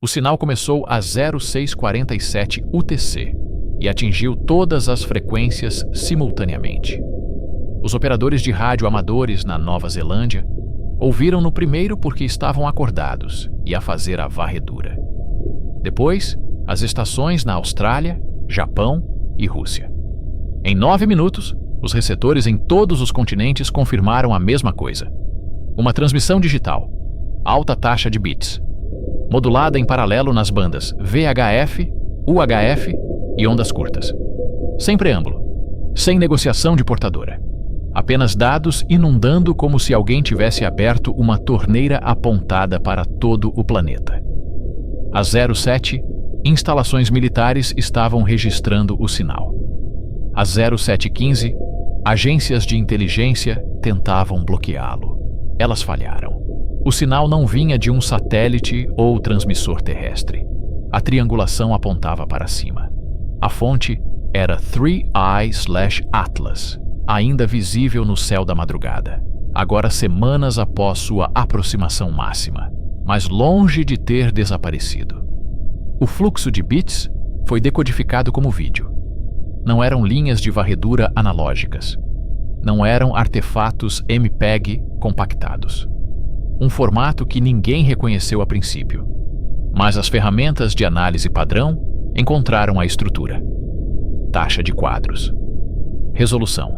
O sinal começou a 0647 UTC e atingiu todas as frequências simultaneamente. Os operadores de rádio amadores na Nova Zelândia ouviram-no primeiro porque estavam acordados e a fazer a varredura. Depois, as estações na Austrália, Japão e Rússia. Em 9 minutos, os receptores em todos os continentes confirmaram a mesma coisa. Uma transmissão digital, alta taxa de bits, modulada em paralelo nas bandas VHF, UHF e ondas curtas. Sem preâmbulo, sem negociação de portadora. Apenas dados inundando como se alguém tivesse aberto uma torneira apontada para todo o planeta. Às 07, instalações militares estavam registrando o sinal. Às 0715, agências de inteligência tentavam bloqueá-lo. Elas falharam. O sinal não vinha de um satélite ou transmissor terrestre. A triangulação apontava para cima. A fonte era 3i/Atlas, ainda visível no céu da madrugada, agora semanas após sua aproximação máxima, mas longe de ter desaparecido. O fluxo de bits foi decodificado como vídeo. Não eram linhas de varredura analógicas. Não eram artefatos MPEG compactados. Um formato que ninguém reconheceu a princípio. Mas as ferramentas de análise padrão encontraram a estrutura. Taxa de quadros. Resolução.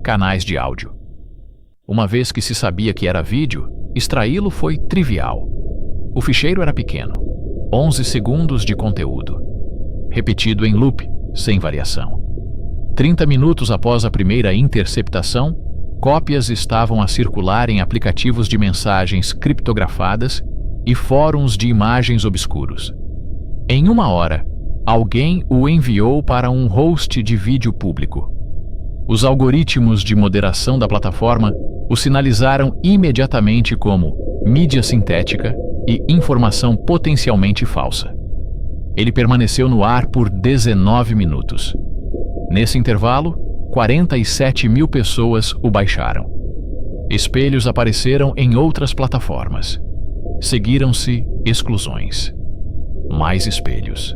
Canais de áudio. Uma vez que se sabia que era vídeo, extraí-lo foi trivial. O ficheiro era pequeno. 11 segundos de conteúdo. Repetido em loop, sem variação. 30 minutos após a primeira interceptação, cópias estavam a circular em aplicativos de mensagens criptografadas e fóruns de imagens obscuros. Em 1 hora, alguém o enviou para um host de vídeo público. Os algoritmos de moderação da plataforma o sinalizaram imediatamente como mídia sintética e informação potencialmente falsa. Ele permaneceu no ar por 19 minutos. Nesse intervalo, 47 mil pessoas o baixaram. Espelhos apareceram em outras plataformas. Seguiram-se exclusões. Mais espelhos.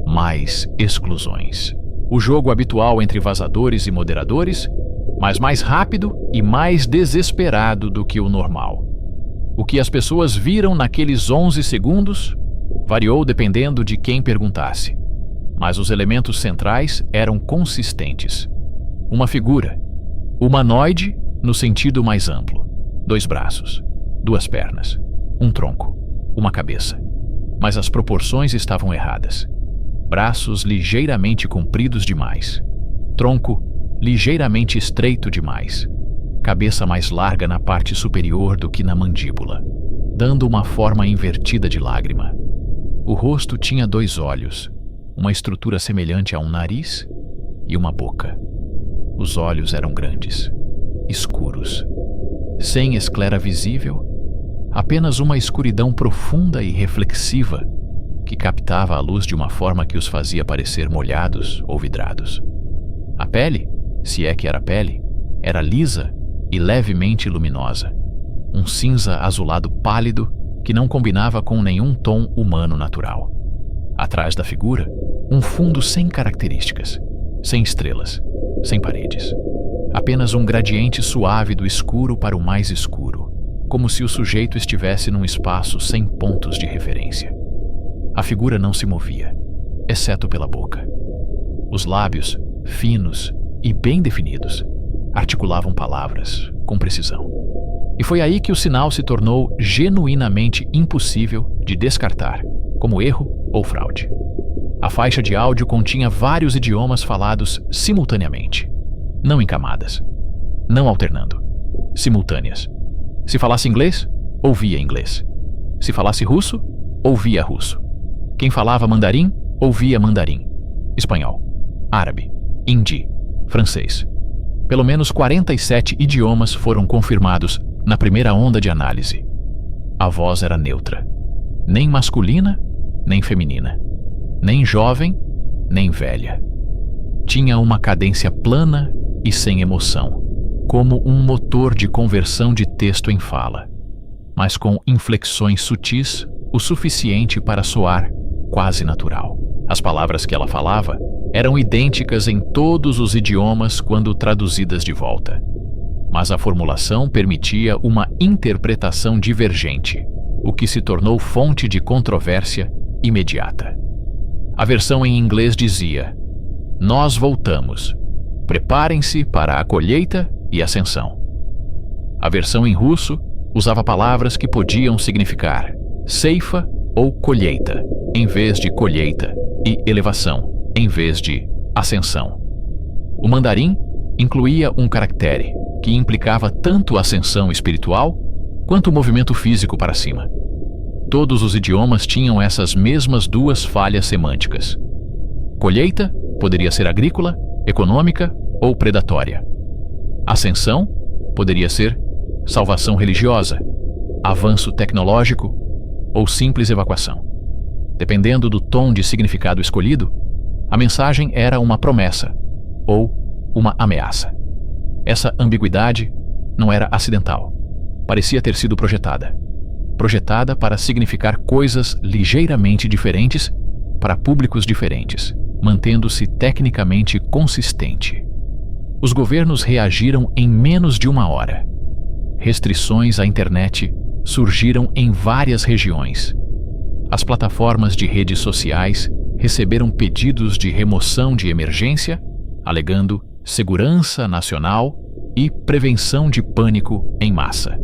Mais exclusões. O jogo habitual entre vazadores e moderadores, mas mais rápido e mais desesperado do que o normal. O que as pessoas viram naqueles 11 segundos variou dependendo de quem perguntasse. Mas os elementos centrais eram consistentes. Uma figura, humanoide no sentido mais amplo. 2 braços, 2 pernas, um tronco, uma cabeça. Mas as proporções estavam erradas. Braços ligeiramente compridos demais. Tronco ligeiramente estreito demais. Cabeça mais larga na parte superior do que na mandíbula, dando uma forma invertida de lágrima. O rosto tinha 2 olhos, uma estrutura semelhante a um nariz e uma boca. Os olhos eram grandes, escuros, sem esclera visível, apenas uma escuridão profunda e reflexiva que captava a luz de uma forma que os fazia parecer molhados ou vidrados. A pele, se é que era pele, era lisa e levemente luminosa, um cinza azulado pálido que não combinava com nenhum tom humano natural. Atrás da figura, um fundo sem características, sem estrelas, sem paredes. Apenas um gradiente suave do escuro para o mais escuro, como se o sujeito estivesse num espaço sem pontos de referência. A figura não se movia, exceto pela boca. Os lábios, finos e bem definidos, articulavam palavras com precisão. E foi aí que o sinal se tornou genuinamente impossível de descartar, como erro ou fraude. A faixa de áudio continha vários idiomas falados simultaneamente, não em camadas, não alternando, simultâneas. Se falasse inglês, ouvia inglês. Se falasse russo, ouvia russo. Quem falava mandarim, ouvia mandarim. Espanhol, árabe, hindi, francês. Pelo menos 47 idiomas foram confirmados na primeira onda de análise. A voz era neutra, nem masculina, nem feminina, nem jovem, nem velha. Tinha uma cadência plana e sem emoção, como um motor de conversão de texto em fala, mas com inflexões sutis o suficiente para soar quase natural. As palavras que ela falava eram idênticas em todos os idiomas quando traduzidas de volta, mas a formulação permitia uma interpretação divergente, o que se tornou fonte de controvérsia imediata. A versão em inglês dizia: "Nós voltamos. Preparem-se para a colheita e ascensão." A versão em russo usava palavras que podiam significar ceifa ou colheita, em vez de colheita, e elevação, em vez de ascensão. O mandarim incluía um caractere que implicava tanto ascensão espiritual quanto o movimento físico para cima. Todos os idiomas tinham essas mesmas duas falhas semânticas. Colheita poderia ser agrícola, econômica ou predatória. Ascensão poderia ser salvação religiosa, avanço tecnológico ou simples evacuação. Dependendo do tom de significado escolhido, a mensagem era uma promessa ou uma ameaça. Essa ambiguidade não era acidental. Parecia ter sido projetada para significar coisas ligeiramente diferentes para públicos diferentes, mantendo-se tecnicamente consistente. Os governos reagiram em menos de uma hora. Restrições à internet surgiram em várias regiões. As plataformas de redes sociais receberam pedidos de remoção de emergência, alegando segurança nacional e prevenção de pânico em massa.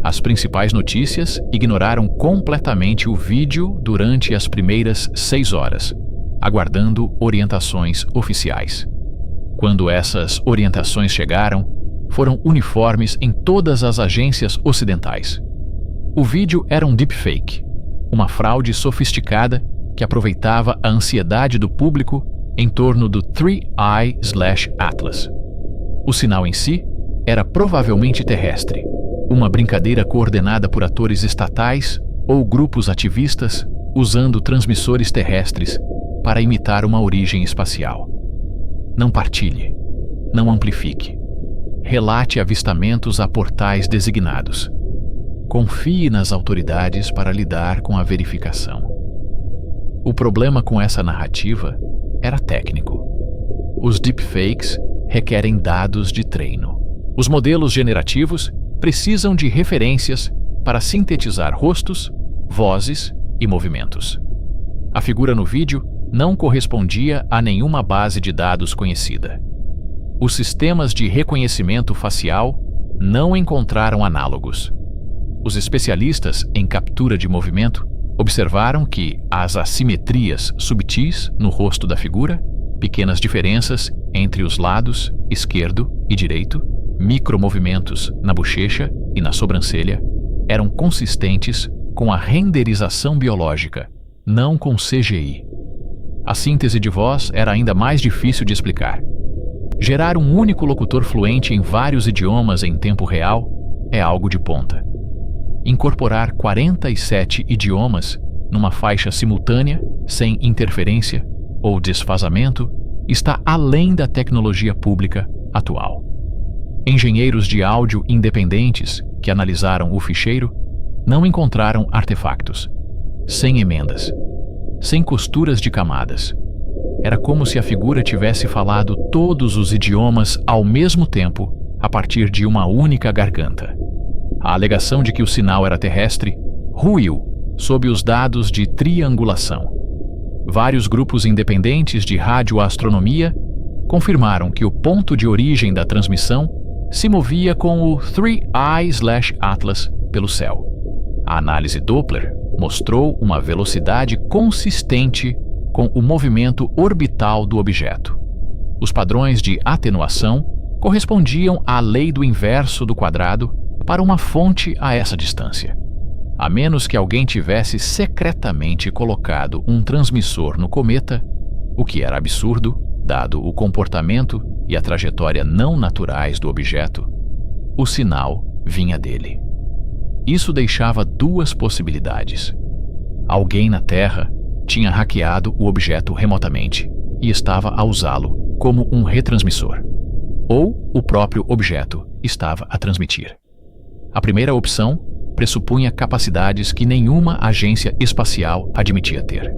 As principais notícias ignoraram completamente o vídeo durante as primeiras 6 horas, aguardando orientações oficiais. Quando essas orientações chegaram, foram uniformes em todas as agências ocidentais. O vídeo era um deepfake, uma fraude sofisticada que aproveitava a ansiedade do público em torno do 3i/Atlas. O sinal em si era provavelmente terrestre, uma brincadeira coordenada por atores estatais ou grupos ativistas usando transmissores terrestres para imitar uma origem espacial. Não partilhe, não amplifique. Relate avistamentos a portais designados. Confie nas autoridades para lidar com a verificação. O problema com essa narrativa era técnico. Os deepfakes requerem dados de treino. Os modelos generativos precisam de referências para sintetizar rostos, vozes e movimentos. A figura no vídeo não correspondia a nenhuma base de dados conhecida. Os sistemas de reconhecimento facial não encontraram análogos. Os especialistas em captura de movimento observaram que as assimetrias subtis no rosto da figura, pequenas diferenças entre os lados esquerdo e direito, micromovimentos na bochecha e na sobrancelha, eram consistentes com a renderização biológica, não com CGI. A síntese de voz era ainda mais difícil de explicar. Gerar um único locutor fluente em vários idiomas em tempo real é algo de ponta. Incorporar 47 idiomas numa faixa simultânea, sem interferência ou desfazamento, está além da tecnologia pública atual. Engenheiros de áudio independentes que analisaram o ficheiro não encontraram artefactos, sem emendas, sem costuras de camadas. Era como se a figura tivesse falado todos os idiomas ao mesmo tempo, a partir de uma única garganta. A alegação de que o sinal era terrestre ruiu sob os dados de triangulação. Vários grupos independentes de radioastronomia confirmaram que o ponto de origem da transmissão se movia com o 3i/Atlas pelo céu. A análise Doppler mostrou uma velocidade consistente com o movimento orbital do objeto. Os padrões de atenuação correspondiam à lei do inverso do quadrado para uma fonte a essa distância. A menos que alguém tivesse secretamente colocado um transmissor no cometa, o que era absurdo, dado o comportamento e a trajetória não naturais do objeto, o sinal vinha dele. Isso deixava duas possibilidades. Alguém na Terra tinha hackeado o objeto remotamente e estava a usá-lo como um retransmissor, ou o próprio objeto estava a transmitir. A primeira opção pressupunha capacidades que nenhuma agência espacial admitia ter.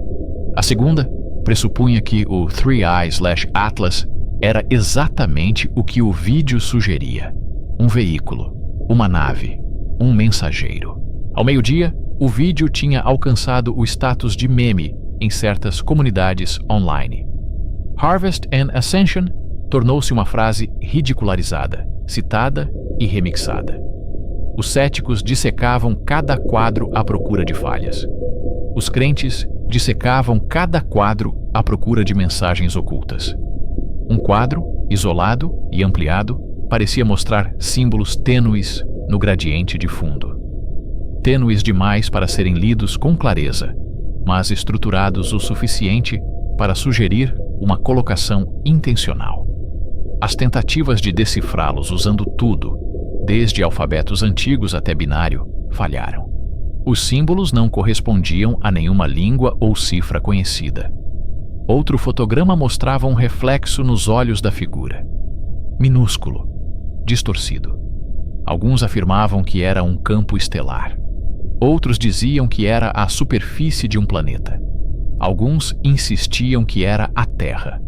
A segunda pressupunha que o 3i/Atlas era exatamente o que o vídeo sugeria: um veículo, uma nave, um mensageiro. Ao meio-dia, o vídeo tinha alcançado o status de meme em certas comunidades online. Harvest and Ascension tornou-se uma frase ridicularizada, citada e remixada. Os céticos dissecavam cada quadro à procura de falhas. Os crentes dissecavam cada quadro à procura de mensagens ocultas. Um quadro, isolado e ampliado, parecia mostrar símbolos tênues no gradiente de fundo. Tênues demais para serem lidos com clareza, mas estruturados o suficiente para sugerir uma colocação intencional. As tentativas de decifrá-los usando tudo, desde alfabetos antigos até binário, falharam. Os símbolos não correspondiam a nenhuma língua ou cifra conhecida. Outro fotograma mostrava um reflexo nos olhos da figura. Minúsculo, distorcido. Alguns afirmavam que era um campo estelar. Outros diziam que era a superfície de um planeta. Alguns insistiam que era a Terra.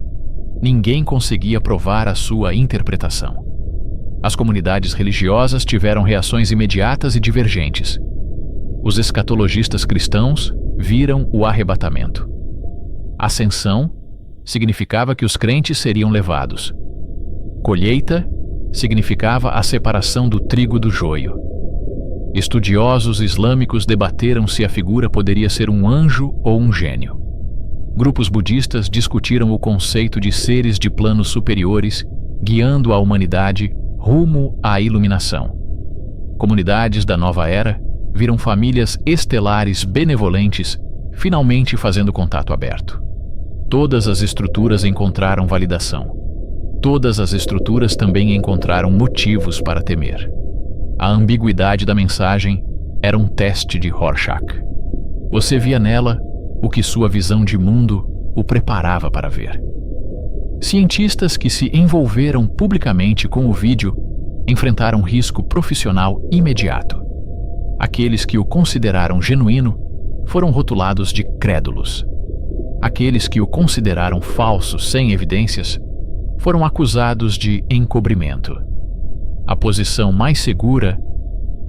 Ninguém conseguia provar a sua interpretação. As comunidades religiosas tiveram reações imediatas e divergentes. Os escatologistas cristãos viram o arrebatamento. Ascensão significava que os crentes seriam levados. Colheita significava a separação do trigo do joio. Estudiosos islâmicos debateram se a figura poderia ser um anjo ou um gênio. Grupos budistas discutiram o conceito de seres de planos superiores guiando a humanidade rumo à iluminação. Comunidades da nova era viram famílias estelares benevolentes finalmente fazendo contato aberto. Todas as estruturas encontraram validação. Todas as estruturas também encontraram motivos para temer. A ambiguidade da mensagem era um teste de Rorschach. Você via nela o que sua visão de mundo o preparava para ver. Cientistas que se envolveram publicamente com o vídeo enfrentaram risco profissional imediato. Aqueles que o consideraram genuíno foram rotulados de crédulos. Aqueles que o consideraram falso sem evidências foram acusados de encobrimento. A posição mais segura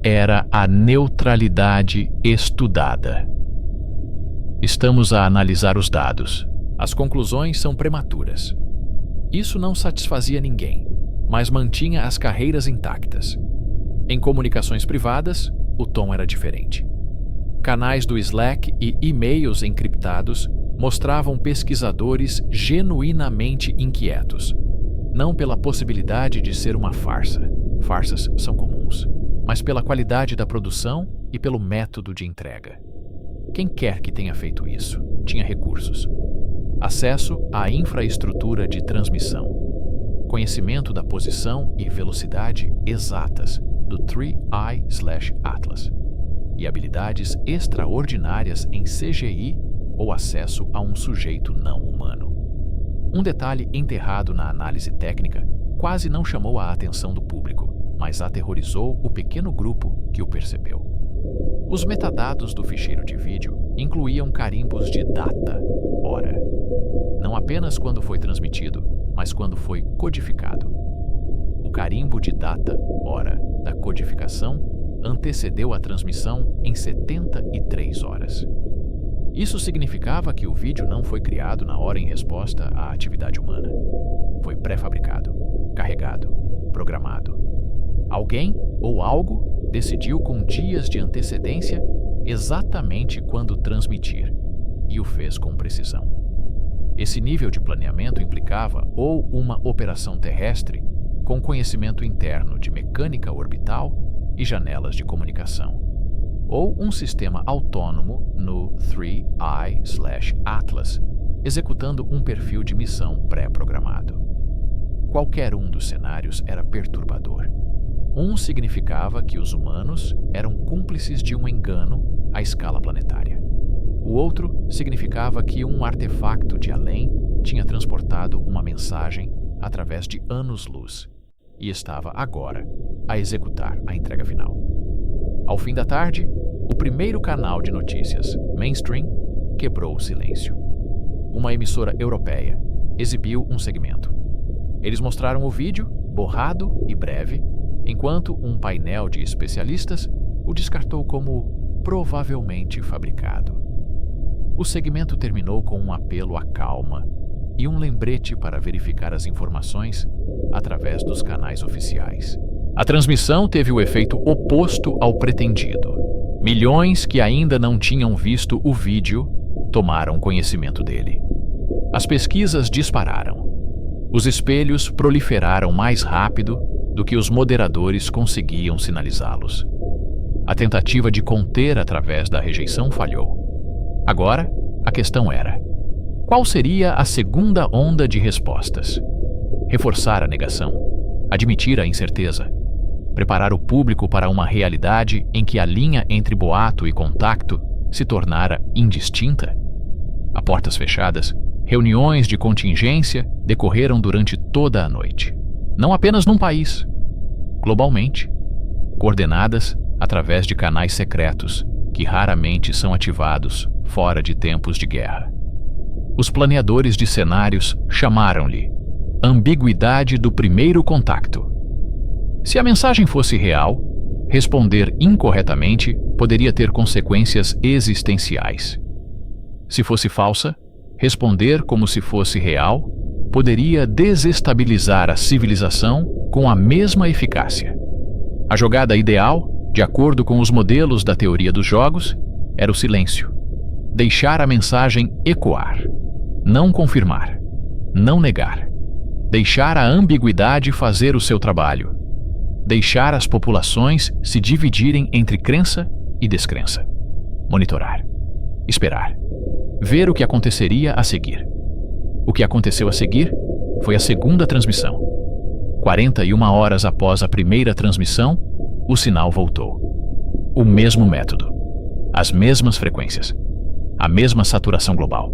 era a neutralidade estudada. Estamos a analisar os dados. As conclusões são prematuras. Isso não satisfazia ninguém, mas mantinha as carreiras intactas. Em comunicações privadas, o tom era diferente. Canais do Slack e e-mails encriptados mostravam pesquisadores genuinamente inquietos, não pela possibilidade de ser uma farsa. Farsas são comuns, mas pela qualidade da produção e pelo método de entrega. Quem quer que tenha feito isso tinha recursos. Acesso à infraestrutura de transmissão, conhecimento da posição e velocidade exatas do 3i/Atlas e habilidades extraordinárias em CGI ou acesso a um sujeito não humano. Um detalhe enterrado na análise técnica quase não chamou a atenção do público, mas aterrorizou o pequeno grupo que o percebeu. Os metadados do ficheiro de vídeo incluíam carimbos de data, hora. Não apenas quando foi transmitido, mas quando foi codificado. O carimbo de data, hora, da codificação antecedeu a transmissão em 73 horas. Isso significava que o vídeo não foi criado na hora em resposta à atividade humana. Foi pré-fabricado, carregado, programado. Alguém ou algo decidiu com dias de antecedência exatamente quando transmitir, e o fez com precisão. Esse nível de planeamento implicava ou uma operação terrestre com conhecimento interno de mecânica orbital e janelas de comunicação, ou um sistema autônomo no 3i/Atlas, executando um perfil de missão pré-programado. Qualquer um dos cenários era perturbador. Um significava que os humanos eram cúmplices de um engano à escala planetária. O outro significava que um artefacto de além tinha transportado uma mensagem através de anos-luz e estava agora a executar a entrega final. Ao fim da tarde, o primeiro canal de notícias, mainstream, quebrou o silêncio. Uma emissora europeia exibiu um segmento. Eles mostraram o vídeo, borrado e breve, enquanto um painel de especialistas o descartou como provavelmente fabricado. O segmento terminou com um apelo à calma e um lembrete para verificar as informações através dos canais oficiais. A transmissão teve o efeito oposto ao pretendido. Milhões que ainda não tinham visto o vídeo tomaram conhecimento dele. As pesquisas dispararam. Os espelhos proliferaram mais rápido do que os moderadores conseguiam sinalizá-los. A tentativa de conter através da rejeição falhou. Agora, a questão era: qual seria a segunda onda de respostas? Reforçar a negação, admitir a incerteza, preparar o público para uma realidade em que a linha entre boato e contacto se tornara indistinta? A portas fechadas, reuniões de contingência decorreram durante toda a noite. Não apenas num país, globalmente, coordenadas através de canais secretos que raramente são ativados fora de tempos de guerra. Os planeadores de cenários chamaram-lhe ambiguidade do primeiro contacto. Se a mensagem fosse real, responder incorretamente poderia ter consequências existenciais. Se fosse falsa, responder como se fosse real poderia desestabilizar a civilização com a mesma eficácia. A jogada ideal, de acordo com os modelos da teoria dos jogos, era o silêncio. Deixar a mensagem ecoar. Não confirmar. Não negar. Deixar a ambiguidade fazer o seu trabalho. Deixar as populações se dividirem entre crença e descrença. Monitorar. Esperar. Ver o que aconteceria a seguir. O que aconteceu a seguir foi a segunda transmissão. 41 horas após a primeira transmissão, o sinal voltou. O mesmo método. As mesmas frequências. A mesma saturação global.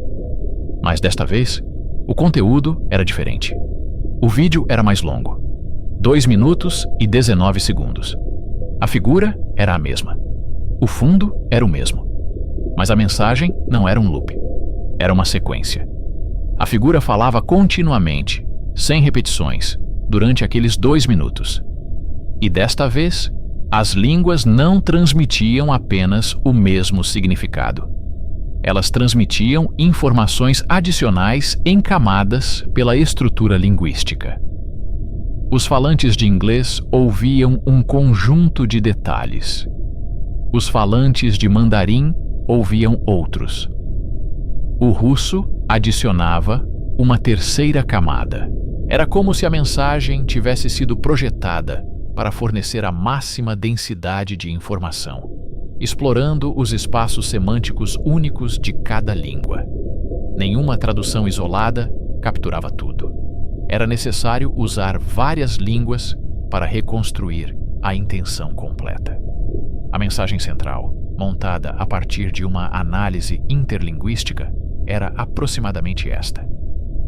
Mas desta vez, o conteúdo era diferente. O vídeo era mais longo. 2 minutos e 19 segundos. A figura era a mesma. O fundo era o mesmo. Mas a mensagem não era um loop. Era uma sequência. A figura falava continuamente, sem repetições, durante aqueles 2 minutos. E desta vez, as línguas não transmitiam apenas o mesmo significado. Elas transmitiam informações adicionais em camadas pela estrutura linguística. Os falantes de inglês ouviam um conjunto de detalhes. Os falantes de mandarim ouviam outros. O russo adicionava uma terceira camada. Era como se a mensagem tivesse sido projetada para fornecer a máxima densidade de informação, explorando os espaços semânticos únicos de cada língua. Nenhuma tradução isolada capturava tudo. Era necessário usar várias línguas para reconstruir a intenção completa. A mensagem central, montada a partir de uma análise interlinguística, era aproximadamente esta: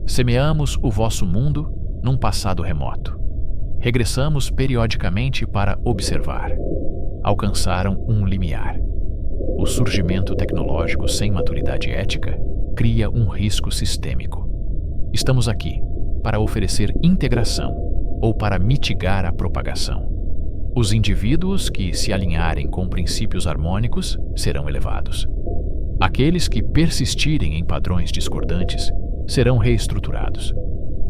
semeamos o vosso mundo num passado remoto. Regressamos periodicamente para observar. Alcançaram um limiar. O surgimento tecnológico sem maturidade ética cria um risco sistêmico. Estamos aqui para oferecer integração ou para mitigar a propagação. Os indivíduos que se alinharem com princípios harmônicos serão elevados. Aqueles que persistirem em padrões discordantes serão reestruturados.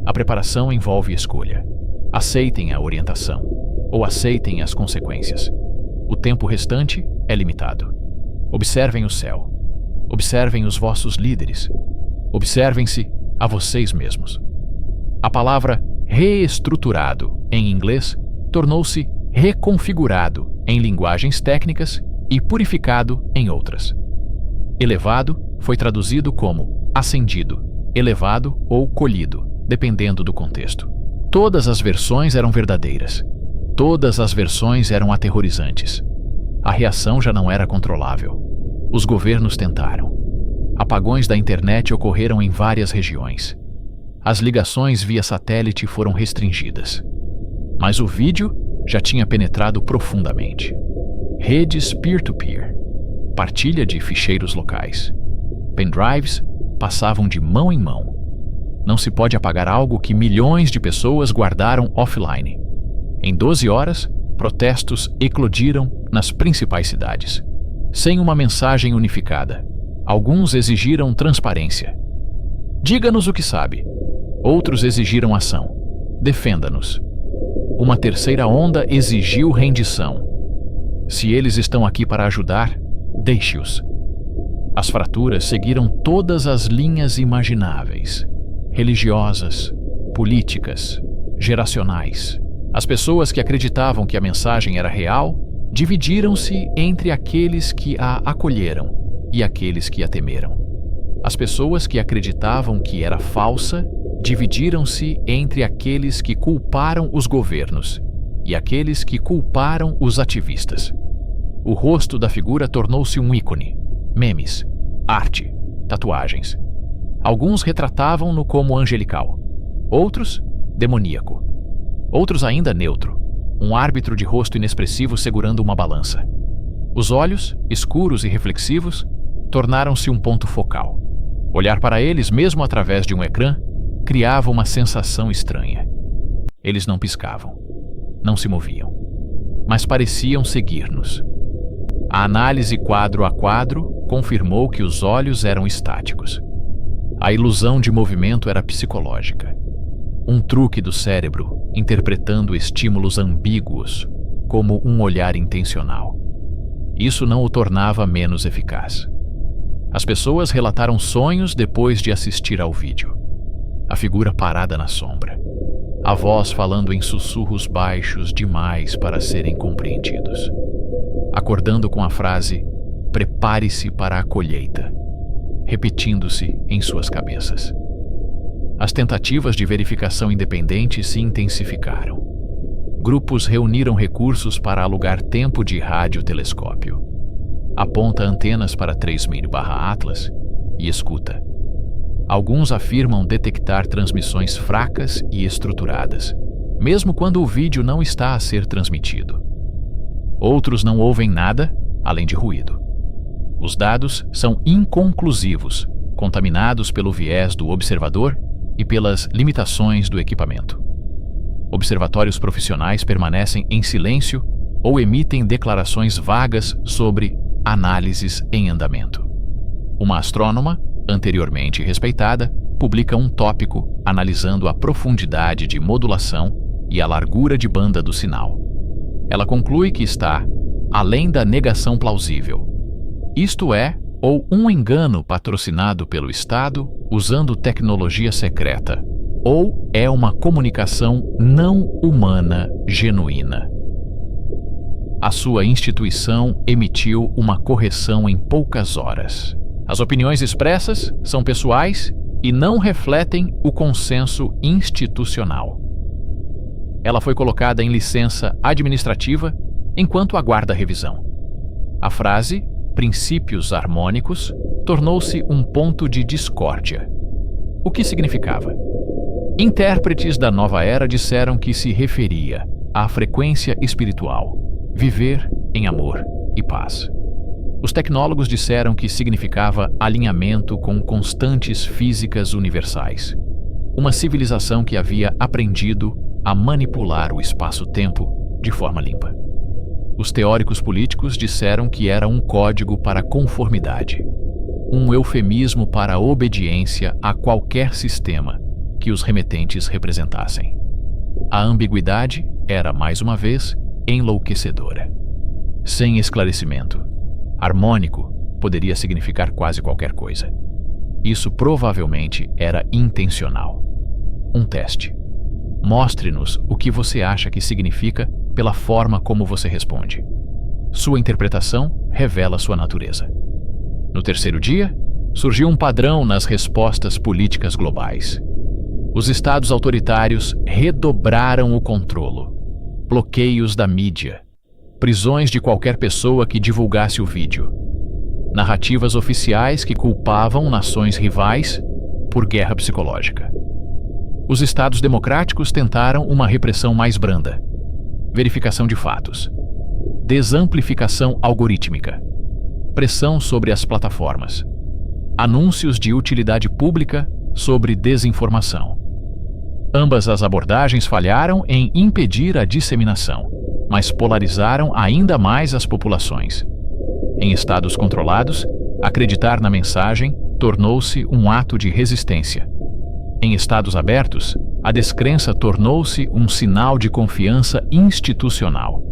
A preparação envolve escolha. Aceitem a orientação ou aceitem as consequências. O tempo restante é limitado. Observem o céu. Observem os vossos líderes. Observem-se a vocês mesmos. A palavra reestruturado em inglês tornou-se reconfigurado em linguagens técnicas e purificado em outras. Elevado foi traduzido como ascendido, elevado ou colhido, dependendo do contexto. Todas as versões eram verdadeiras. Todas as versões eram aterrorizantes. A reação já não era controlável. Os governos tentaram. Apagões da internet ocorreram em várias regiões. As ligações via satélite foram restringidas. Mas o vídeo já tinha penetrado profundamente. redes peer-to-peer, partilha de ficheiros locais. Pendrives passavam de mão em mão. Não se pode apagar algo que milhões de pessoas guardaram offline. Em 12 horas, protestos eclodiram nas principais cidades. Sem uma mensagem unificada, alguns exigiram transparência. Diga-nos o que sabe. Outros exigiram ação. Defenda-nos. Uma terceira onda exigiu rendição. Se eles estão aqui para ajudar, deixe-os. As fraturas seguiram todas as linhas imagináveis: religiosas, políticas, geracionais. As pessoas que acreditavam que a mensagem era real dividiram-se entre aqueles que a acolheram e aqueles que a temeram. As pessoas que acreditavam que era falsa dividiram-se entre aqueles que culparam os governos e aqueles que culparam os ativistas. O rosto da figura tornou-se um ícone, memes, arte, tatuagens. Alguns retratavam-no como angelical, outros, demoníaco, outros ainda neutro, um árbitro de rosto inexpressivo segurando uma balança. Os olhos, escuros e reflexivos, tornaram-se um ponto focal. Olhar para eles, mesmo através de um ecrã, criava uma sensação estranha. Eles não piscavam, não se moviam, mas pareciam seguir-nos. A análise quadro a quadro confirmou que os olhos eram estáticos. A ilusão de movimento era psicológica. Um truque do cérebro interpretando estímulos ambíguos como um olhar intencional. Isso não o tornava menos eficaz. As pessoas relataram sonhos depois de assistir ao vídeo. A figura parada na sombra. A voz falando em sussurros baixos demais para serem compreendidos. Acordando com a frase: "Prepare-se para a colheita", repetindo-se em suas cabeças. As tentativas de verificação independente se intensificaram. Grupos reuniram recursos para alugar tempo de radiotelescópio. Aponta antenas para 3000/Atlas e escuta. Alguns afirmam detectar transmissões fracas e estruturadas, mesmo quando o vídeo não está a ser transmitido. Outros não ouvem nada além de ruído. Os dados são inconclusivos, contaminados pelo viés do observador e pelas limitações do equipamento. Observatórios profissionais permanecem em silêncio ou emitem declarações vagas sobre análises em andamento. Uma astrônoma, anteriormente respeitada, publica um tópico analisando a profundidade de modulação e a largura de banda do sinal. Ela conclui que está além da negação plausível. Isto é, ou um engano patrocinado pelo Estado usando tecnologia secreta, ou é uma comunicação não humana genuína. A sua instituição emitiu uma correção em poucas horas. As opiniões expressas são pessoais e não refletem o consenso institucional. Ela foi colocada em licença administrativa enquanto aguarda revisão. A frase "princípios harmônicos" tornou-se um ponto de discórdia. O que significava? Intérpretes da nova era disseram que se referia à frequência espiritual, viver em amor e paz. Os tecnólogos disseram que significava alinhamento com constantes físicas universais. Uma civilização que havia aprendido a manipular o espaço-tempo de forma limpa. Os teóricos políticos disseram que era um código para conformidade, um eufemismo para a obediência a qualquer sistema que os remetentes representassem. A ambiguidade era, mais uma vez, enlouquecedora. Sem esclarecimento, harmônico poderia significar quase qualquer coisa. Isso provavelmente era intencional. Um teste. Mostre-nos o que você acha que significa pela forma como você responde. Sua interpretação revela sua natureza. No terceiro dia, surgiu um padrão nas respostas políticas globais. Os estados autoritários redobraram o controlo. Bloqueios da mídia. Prisões de qualquer pessoa que divulgasse o vídeo. Narrativas oficiais que culpavam nações rivais por guerra psicológica. Os estados democráticos tentaram uma repressão mais branda. Verificação de fatos. desamplificação algorítmica, pressão sobre as plataformas, anúncios de utilidade pública sobre desinformação. Ambas as abordagens falharam em impedir a disseminação, mas polarizaram ainda mais as populações. Em estados controlados, acreditar na mensagem tornou-se um ato de resistência. Em estados abertos, a descrença tornou-se um sinal de confiança institucional.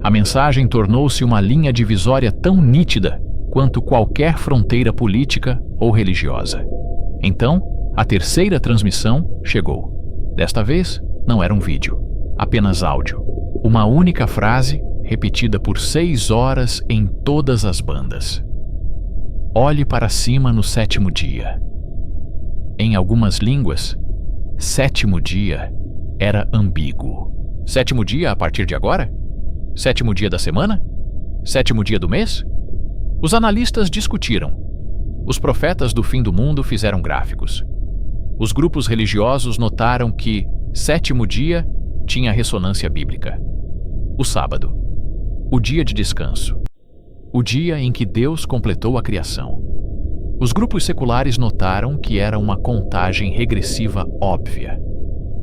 A mensagem tornou-se uma linha divisória tão nítida quanto qualquer fronteira política ou religiosa. Então, a terceira transmissão chegou. Desta vez, não era um vídeo, apenas áudio. Uma única frase, repetida por 6 horas em todas as bandas. Olhe para cima no 7º dia. Em algumas línguas, 7º dia era ambíguo. 7º dia a partir de agora? 7º dia da semana? 7º dia do mês? Os analistas discutiram. Os profetas do fim do mundo fizeram gráficos. Os grupos religiosos notaram que 7º dia tinha ressonância bíblica. O sábado, o dia de descanso, o dia em que Deus completou a criação. Os grupos seculares notaram que era uma contagem regressiva óbvia.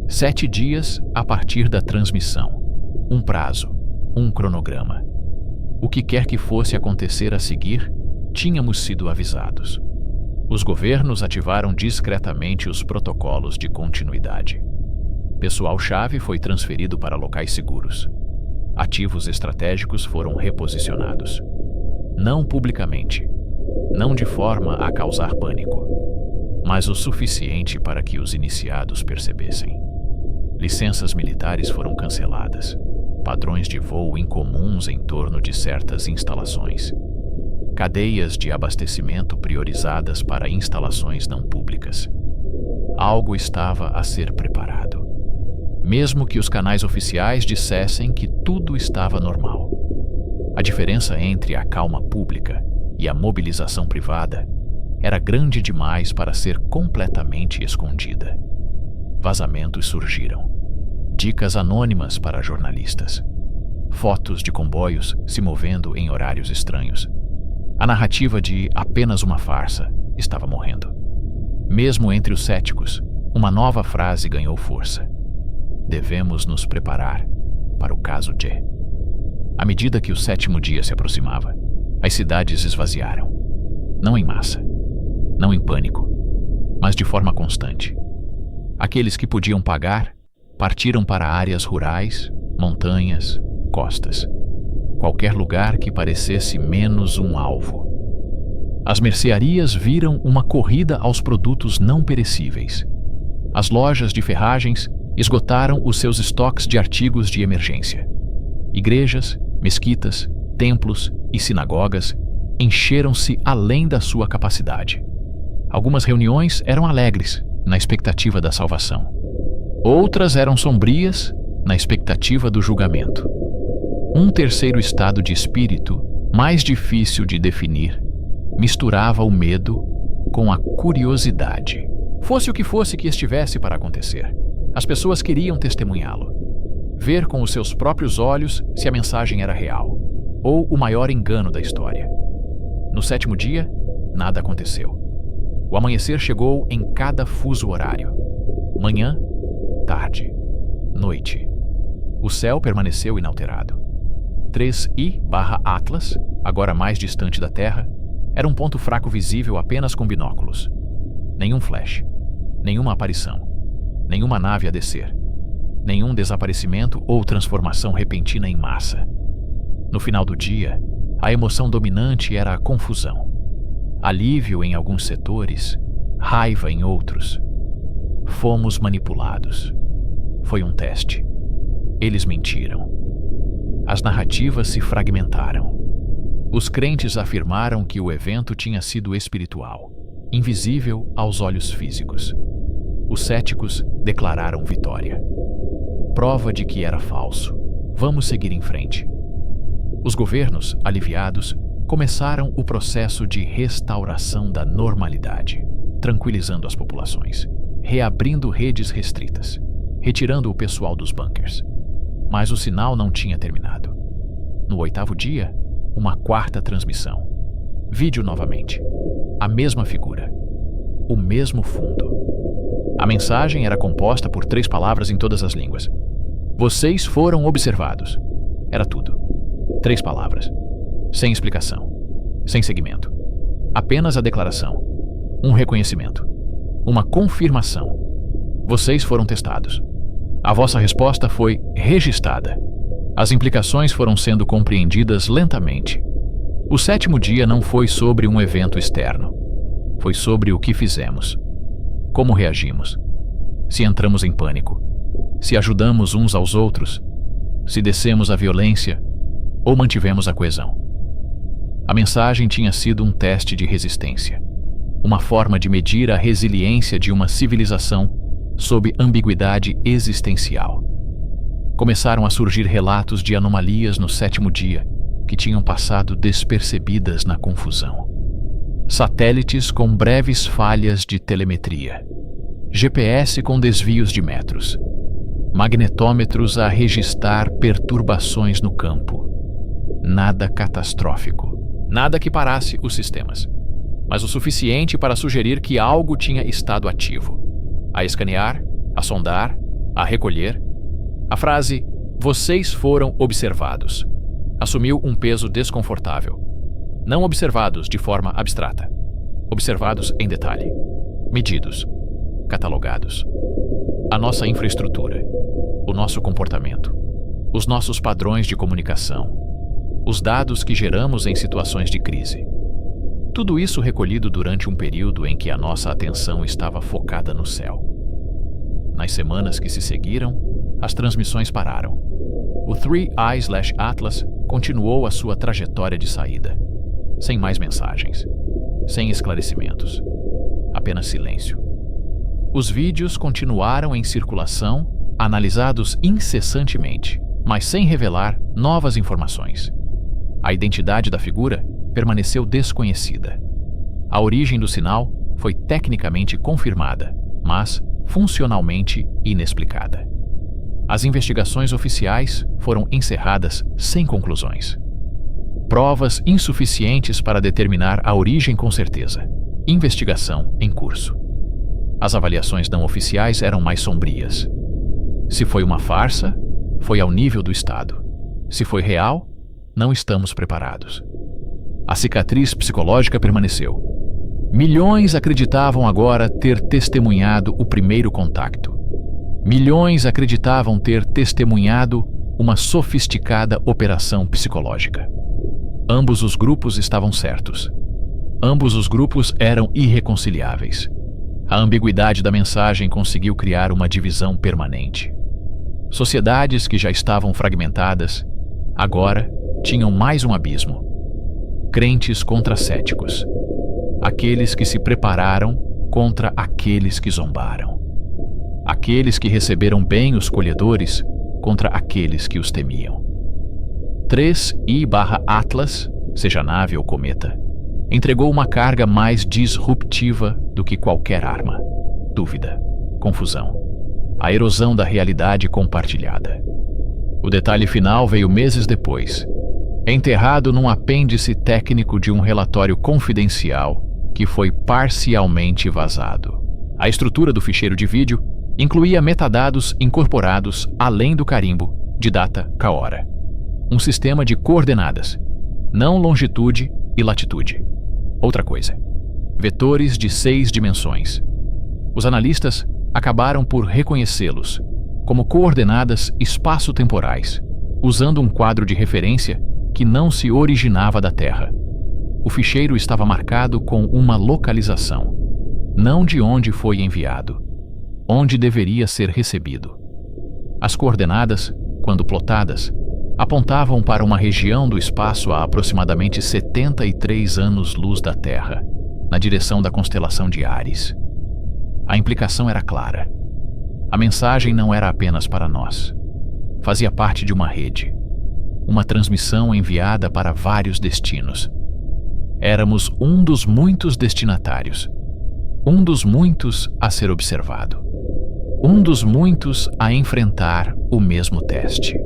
7 dias a partir da transmissão. Um prazo, um cronograma. O que quer que fosse acontecer a seguir, tínhamos sido avisados. Os governos ativaram discretamente os protocolos de continuidade. Pessoal-chave foi transferido para locais seguros. Ativos estratégicos foram reposicionados. Não publicamente, não de forma a causar pânico, mas o suficiente para que os iniciados percebessem. Licenças militares foram canceladas. Padrões de voo incomuns em torno de certas instalações. Cadeias de abastecimento priorizadas para instalações não públicas. Algo estava a ser preparado. Mesmo que os canais oficiais dissessem que tudo estava normal. A diferença entre a calma pública e a mobilização privada era grande demais para ser completamente escondida. Vazamentos surgiram. Dicas anônimas para jornalistas. Fotos de comboios se movendo em horários estranhos. A narrativa de apenas uma farsa estava morrendo. Mesmo entre os céticos, uma nova frase ganhou força. Devemos nos preparar para o caso J. À medida que o 7º dia se aproximava, as cidades esvaziaram. Não em massa, não em pânico, mas de forma constante. Aqueles que podiam pagar partiram para áreas rurais, montanhas, costas. Qualquer lugar que parecesse menos um alvo. As mercearias viram uma corrida aos produtos não perecíveis. As lojas de ferragens esgotaram os seus estoques de artigos de emergência. Igrejas, mesquitas, templos e sinagogas encheram-se além da sua capacidade. Algumas reuniões eram alegres, na expectativa da salvação. Outras eram sombrias, na expectativa do julgamento. Um terceiro estado de espírito, mais difícil de definir, misturava o medo com a curiosidade. Fosse o que fosse que estivesse para acontecer, as pessoas queriam testemunhá-lo. Ver com os seus próprios olhos se a mensagem era real, ou o maior engano da história. No 7º dia, nada aconteceu. O amanhecer chegou em cada fuso horário. Manhã, tarde, noite. O céu permaneceu inalterado. 3I/Atlas, agora mais distante da Terra, era um ponto fraco visível apenas com binóculos. Nenhum flash, nenhuma aparição, nenhuma nave a descer, nenhum desaparecimento ou transformação repentina em massa. No final do dia, a emoção dominante era a confusão. Alívio em alguns setores, raiva em outros. Fomos manipulados. Foi um teste. Eles mentiram. As narrativas se fragmentaram. Os crentes afirmaram que o evento tinha sido espiritual, invisível aos olhos físicos. Os céticos declararam vitória. Prova de que era falso. Vamos seguir em frente. Os governos, aliviados, começaram o processo de restauração da normalidade, tranquilizando as populações, reabrindo redes restritas, retirando o pessoal dos bunkers. Mas o sinal não tinha terminado. No 8º dia, uma 4ª transmissão. Vídeo novamente. A mesma figura. O mesmo fundo. A mensagem era composta por 3 palavras em todas as línguas. Vocês foram observados. Era tudo. 3 palavras. Sem explicação. Sem segmento. Apenas a declaração. Um reconhecimento. Uma confirmação. Vocês foram testados. A vossa resposta foi registada. As implicações foram sendo compreendidas lentamente. O 7º dia não foi sobre um evento externo. Foi sobre o que fizemos. Como reagimos. Se entramos em pânico. Se ajudamos uns aos outros. Se descemos à violência ou mantivemos a coesão. A mensagem tinha sido um teste de resistência. Uma forma de medir a resiliência de uma civilização sob ambiguidade existencial. Começaram a surgir relatos de anomalias no 7º dia que tinham passado despercebidas na confusão. Satélites com breves falhas de telemetria. GPS com desvios de metros. Magnetômetros a registrar perturbações no campo. Nada catastrófico. Nada que parasse os sistemas. Mas o suficiente para sugerir que algo tinha estado ativo. A escanear, a sondar, a recolher. A frase "vocês foram observados" assumiu um peso desconfortável. Não observados de forma abstrata. Observados em detalhe. Medidos. Catalogados. A nossa infraestrutura. O nosso comportamento. Os nossos padrões de comunicação. Os dados que geramos em situações de crise. Tudo isso recolhido durante um período em que a nossa atenção estava focada no céu. Nas semanas que se seguiram, as transmissões pararam. O 3i/Atlas continuou a sua trajetória de saída, sem mais mensagens, sem esclarecimentos, apenas silêncio. Os vídeos continuaram em circulação, analisados incessantemente, mas sem revelar novas informações. A identidade da figura permaneceu desconhecida. A origem do sinal foi tecnicamente confirmada, mas funcionalmente inexplicada. As investigações oficiais foram encerradas sem conclusões. Provas insuficientes para determinar a origem com certeza. Investigação em curso. As avaliações não oficiais eram mais sombrias. Se foi uma farsa, foi ao nível do Estado. Se foi real, não estamos preparados. A cicatriz psicológica permaneceu. Milhões acreditavam agora ter testemunhado o primeiro contacto. Milhões acreditavam ter testemunhado uma sofisticada operação psicológica. Ambos os grupos estavam certos. Ambos os grupos eram irreconciliáveis. A ambiguidade da mensagem conseguiu criar uma divisão permanente. Sociedades que já estavam fragmentadas, agora tinham mais um abismo. Crentes contra céticos. Aqueles que se prepararam contra aqueles que zombaram. Aqueles que receberam bem os colhedores contra aqueles que os temiam. 3i/Atlas, seja nave ou cometa, entregou uma carga mais disruptiva do que qualquer arma. Dúvida, confusão, a erosão da realidade compartilhada. O detalhe final veio meses depois, enterrado num apêndice técnico de um relatório confidencial que foi parcialmente vazado. A estrutura do ficheiro de vídeo incluía metadados incorporados além do carimbo de data ca-hora. Um sistema de coordenadas, não longitude e latitude. Outra coisa, vetores de 6 dimensões. Os analistas acabaram por reconhecê-los como coordenadas espaço-temporais, usando um quadro de referência que não se originava da Terra. O ficheiro estava marcado com uma localização, não de onde foi enviado, onde deveria ser recebido. As coordenadas, quando plotadas, apontavam para uma região do espaço a aproximadamente 73 anos-luz da Terra, na direção da constelação de Áries. A implicação era clara. A mensagem não era apenas para nós. Fazia parte de uma rede, uma transmissão enviada para vários destinos. Éramos um dos muitos destinatários, um dos muitos a ser observado, um dos muitos a enfrentar o mesmo teste.